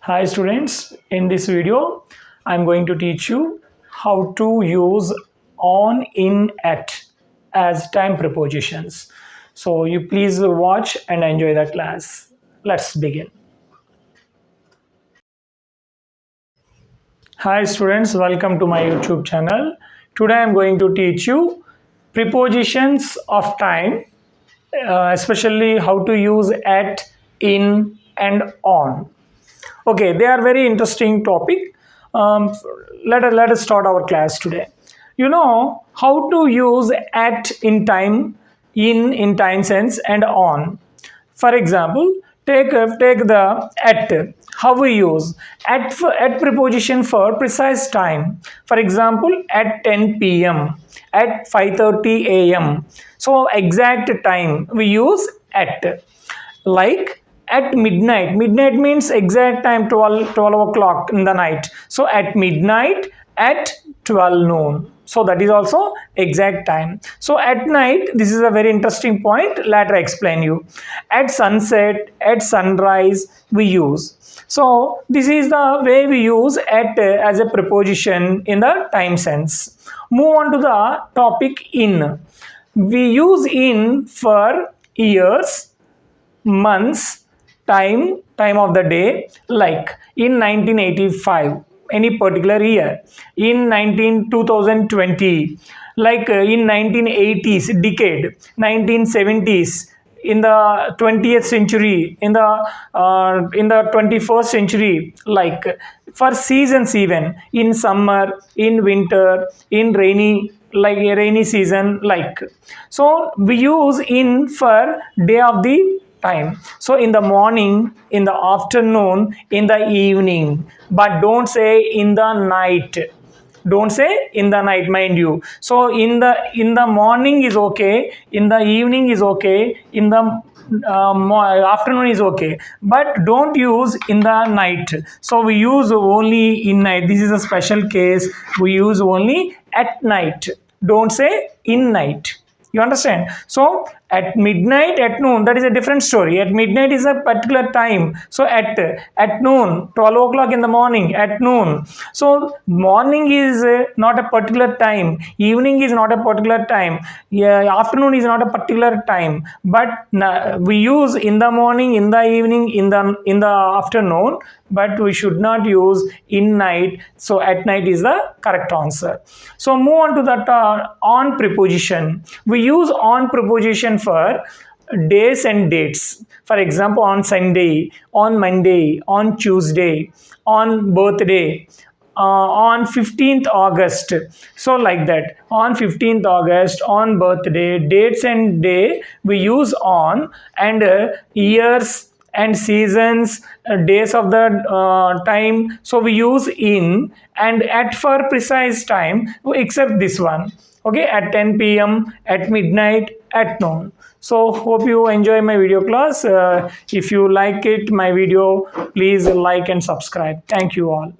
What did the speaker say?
Hi students, in this video I'm going to teach you how to use on, in, at as time prepositions. So you please watch and enjoy the class. Let's begin. Hi students, welcome to my YouTube channel. Today I'm going to teach you prepositions of time, especially how to use at, in and on. Okay, they are very interesting topic. Um, let us start our class today. You know how to use at in time, in time sense, and on. For example, take the at. How we use at preposition for precise time. For example, at 10 p.m., at 5:30 a.m. So exact time we use at. Like at midnight, midnight means exact time, 12 o'clock in the night. So at midnight, at 12 noon, so that is also exact time. So at night, this is a very interesting point, later I explain you. At sunset, at sunrise we use. So this is the way we use at as a preposition in the time sense. Move on to the topic in. We use in for years, months, time of the day, like in 1985, any particular year, in 2020, like in 1980s decade, 1970s, in the 20th century, in the 21st century, like for seasons, even in summer, in winter, in rainy, like a rainy season, like. So we use in for day of the time. So in the morning, in the afternoon, in the evening, but don't say in the night. Don't say in the night, mind you. So in the morning is okay, in the evening is okay, in the afternoon is okay, but don't use in the night. So we use only in night. This is a special case. We use only at night. Don't say in night. You understand? So at midnight, at noon, that is a different story. At midnight is a particular time. So at noon, 12 o'clock in the morning, at noon. So morning is not a particular time. Evening is not a particular time. Yeah, afternoon is not a particular time. But we use in the morning, in the evening, in the afternoon. But we should not use in night. So at night is the correct answer. So move on to that on preposition. We use on preposition for days and dates. For example, on Sunday, on Monday, on Tuesday, on birthday, on 15th August. So like that, on 15th August, on birthday, dates and day we use on, and years and seasons, days of the time, so we use in, and at for precise time, except this one. Okay, at 10 p.m., at midnight, at noon. So hope you enjoy my video class. If you like it, my video, please like and subscribe. Thank you all.